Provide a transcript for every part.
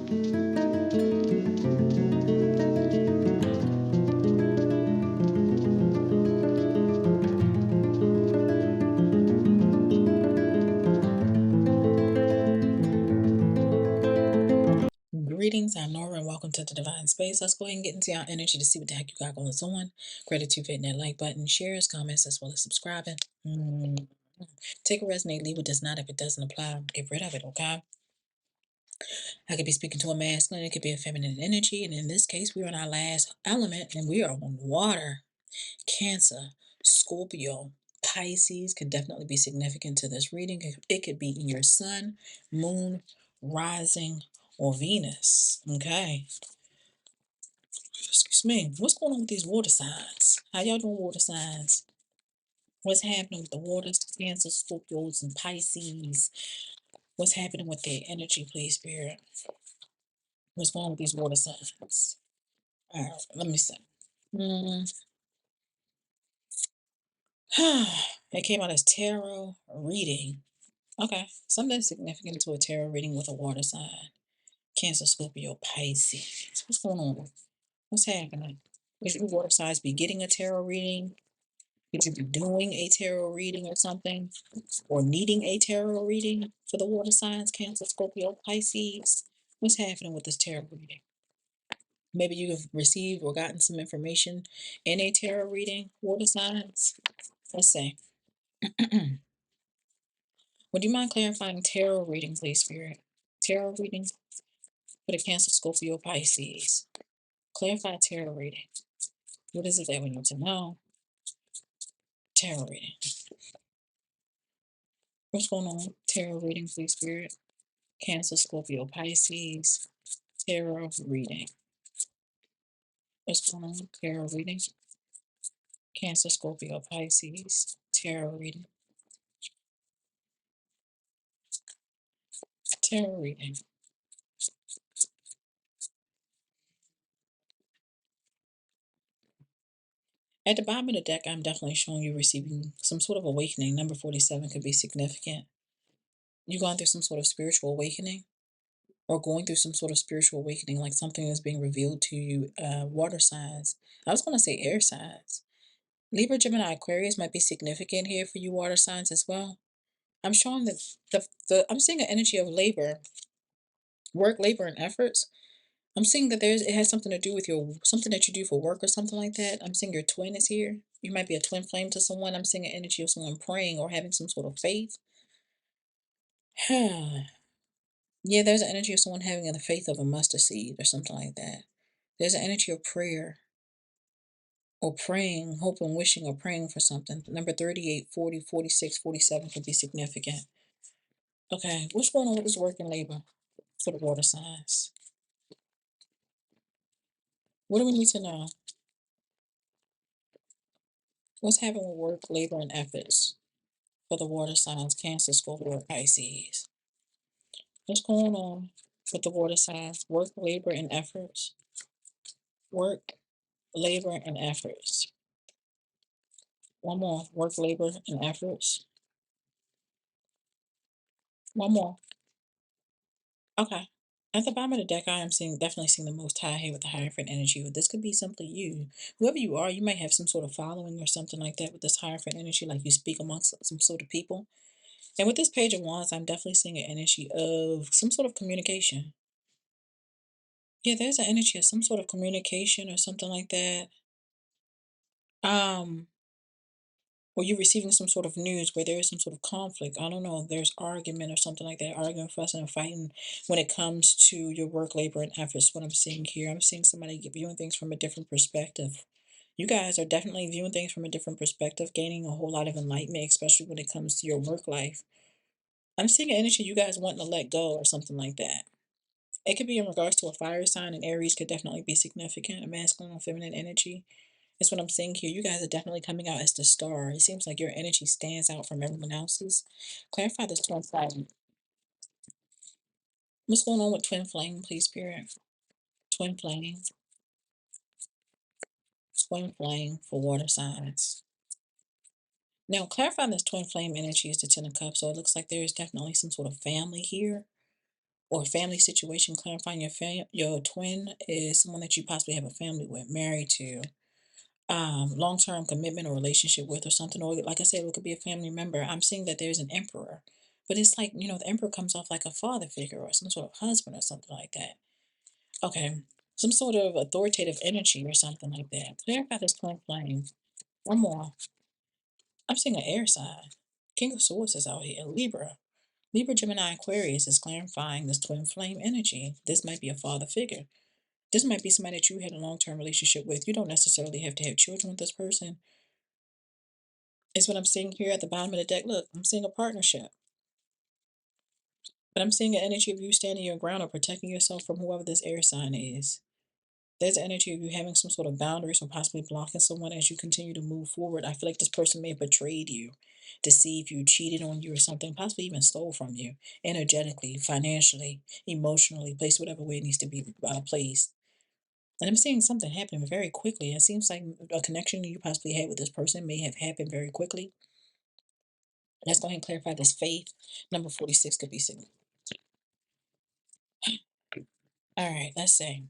Greetings, I'm Nora and welcome to the Divine Space. Let's go ahead and get into our energy to see what the heck you got going on. Gratitude for hitting that like button, shares, comments, as well as subscribing. Take a resonate, leave what does not. If it doesn't apply, get rid of it, okay? I could be speaking to a masculine, it could be a feminine energy, and in this case, we're on our last element and we are on water. Cancer, Scorpio, Pisces could definitely be significant to this reading. It could be in your sun, moon, rising, or Venus, okay? Excuse me. What's going on with these water signs? How y'all doing, water signs? What's happening with the waters, Cancer, Scorpios, and Pisces? What's happening with their energy, please, Spirit? What's going on with these water signs? All right, let me see. It came out as tarot reading. Okay, something significant to a tarot reading with a water sign. Cancer, Scorpio, Pisces. What's going on? What's happening? Would you water signs be getting a tarot reading? Could you be doing a tarot reading or something? Or needing a tarot reading for the water signs, Cancer, Scorpio, Pisces? What's happening with this tarot reading? Maybe you have received or gotten some information in a tarot reading, water signs. Let's say. Would you mind clarifying tarot reading, please, Spirit? Tarot reading for the Cancer, Scorpio, Pisces. Clarify tarot reading. What is it that we need to know? Tarot reading. What's going on? Tarot reading, please, Spirit. Cancer, Scorpio, Pisces. Tarot reading. What's going on? Tarot reading. Cancer, Scorpio, Pisces. Tarot reading. Tarot reading. At the bottom of the deck, I'm definitely showing you receiving some sort of awakening. Number 47 could be significant. You're going through some sort of spiritual awakening or going through some sort of spiritual awakening, like something is being revealed to you. Water signs. I was going to say air signs. Libra, Gemini, Aquarius might be significant here for you water signs as well. I'm showing that I'm seeing an energy of labor, work, labor, and efforts. I'm seeing that it has something to do with something that you do for work or something like that. I'm seeing your twin is here. You might be a twin flame to someone. I'm seeing an energy of someone praying or having some sort of faith. Yeah, there's an energy of someone having the faith of a mustard seed or something like that. There's an energy of prayer or praying, hoping, wishing, or praying for something. Number 38, 40, 46, 47 could be significant. Okay, what's going on with this work and labor for the water signs? What do we need to know? What's happening with work, labor, and efforts for the water signs, Cancer, Scorpio, Pisces? What's going on with the water signs? Work, labor, and efforts. Work, labor, and efforts. One more. Work, labor, and efforts. One more. Okay. At the bottom of the deck, I am definitely seeing the Most High here with the Hierophant energy. This could be simply you. Whoever you are, you might have some sort of following or something like that with this Hierophant energy, like you speak amongst some sort of people. And with this Page of Wands, I'm definitely seeing an energy of some sort of communication. Yeah, there's an energy of some sort of communication or something like that. Um, or you're receiving some sort of news where there is some sort of conflict. I don't know, there's argument or something like that, arguing, fussing, and fighting when it comes to your work, labor, and efforts. What I'm seeing here, I'm seeing somebody viewing things from a different perspective. You guys are definitely viewing things from a different perspective, gaining a whole lot of enlightenment, especially when it comes to your work life. I'm seeing an energy you guys wanting to let go or something like that. It could be in regards to a fire sign, and Aries could definitely be significant, a masculine or feminine energy. That's what I'm seeing here. You guys are definitely coming out as the star. It seems like your energy stands out from everyone else's. Clarify this twin flame. What's going on with twin flame, please, Spirit? Twin flame. Twin flame for water signs. Now, clarifying this twin flame energy is the Ten of Cups. So it looks like there is definitely some sort of family here. or family situation, clarifying your twin is someone that you possibly have a family with, married to, long-term commitment or relationship with, or something, or like I said, it could be a family member. I'm seeing that there's an emperor, but it's like, the emperor comes off like a father figure or some sort of husband or something like that. Okay, some sort of authoritative energy or something like that. Clarify this twin flame. One more. I'm seeing an air sign. King of Swords is out here. Libra. Libra, Gemini, Aquarius is clarifying this twin flame energy. This might be a father figure. This might be somebody that you had a long-term relationship with. You don't necessarily have to have children with this person. Is what I'm seeing here at the bottom of the deck. Look, I'm seeing a partnership. But I'm seeing an energy of you standing your ground or protecting yourself from whoever this air sign is. There's an energy of you having some sort of boundaries or possibly blocking someone as you continue to move forward. I feel like this person may have betrayed you, deceived you, cheated on you or something, possibly even stole from you energetically, financially, emotionally, placed whatever way it needs to be placed. And I'm seeing something happen very quickly. It seems like a connection you possibly had with this person may have happened very quickly. Let's go ahead and clarify this faith. Number 46 could be significant. All right, let's say,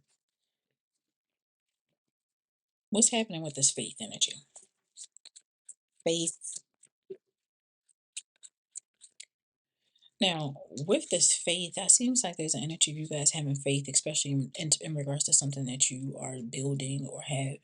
what's happening with this faith energy? Faith. Now, with this faith, that seems like there's an energy of you guys having faith, especially in regards to something that you are building or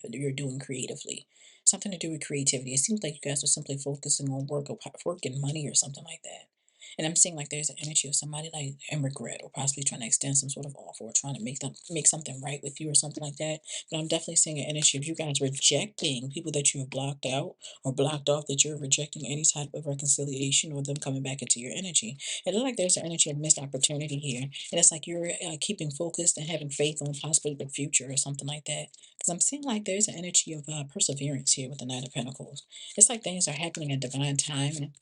you're doing creatively. Something to do with creativity. It seems like you guys are simply focusing on work and money or something like that. And I'm seeing like there's an energy of somebody like in regret or possibly trying to extend some sort of offer or trying to make something right with you or something like that. But I'm definitely seeing an energy of you guys rejecting people that you have blocked out or blocked off, that you're rejecting any type of reconciliation or them coming back into your energy. It looks like there's an energy of missed opportunity here. And it's like you're keeping focused and having faith on possibly the future or something like that. Because I'm seeing like there's an energy of perseverance here with the Knight of Pentacles. It's like things are happening at divine time,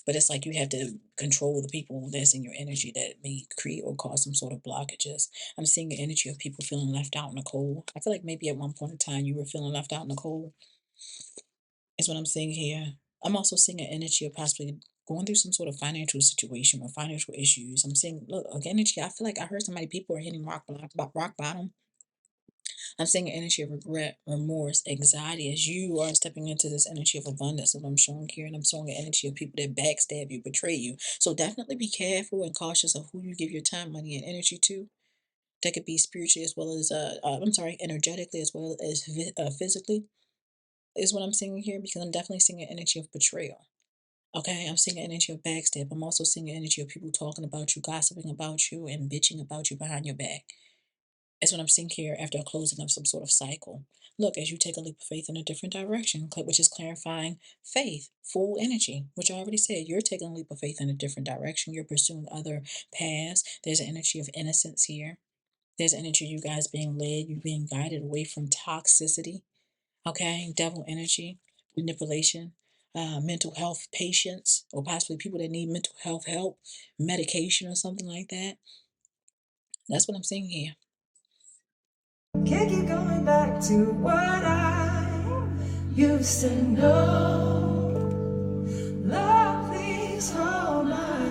but it's like you have to control the people that's in your energy that may create or cause some sort of blockages. I'm seeing the energy of people feeling left out in the cold. I feel like maybe at one point in time you were feeling left out in the cold, is what I'm seeing here. I'm also seeing an energy of possibly going through some sort of financial situation or financial issues. I'm seeing, look, again, energy. I feel like I heard somebody, people are hitting rock bottom. I'm seeing an energy of regret, remorse, anxiety as you are stepping into this energy of abundance that I'm showing here. And I'm showing an energy of people that backstab you, betray you. So definitely be careful and cautious of who you give your time, money, and energy to. That could be spiritually as well as, I'm sorry, energetically as well as physically, is what I'm seeing here, because I'm definitely seeing an energy of betrayal. Okay, I'm seeing an energy of backstab. I'm also seeing an energy of people talking about you, gossiping about you, and bitching about you behind your back. That's what I'm seeing here after a closing of some sort of cycle. Look, as you take a leap of faith in a different direction, which is clarifying faith, full energy, which I already said, you're taking a leap of faith in a different direction. You're pursuing other paths. There's an energy of innocence here. There's energy of you guys being led, you being guided away from toxicity. Okay, devil energy, manipulation, mental health patients, or possibly people that need mental health help, medication or something like that. That's what I'm seeing here. Can't keep going back to what I used to know. Love, please hold.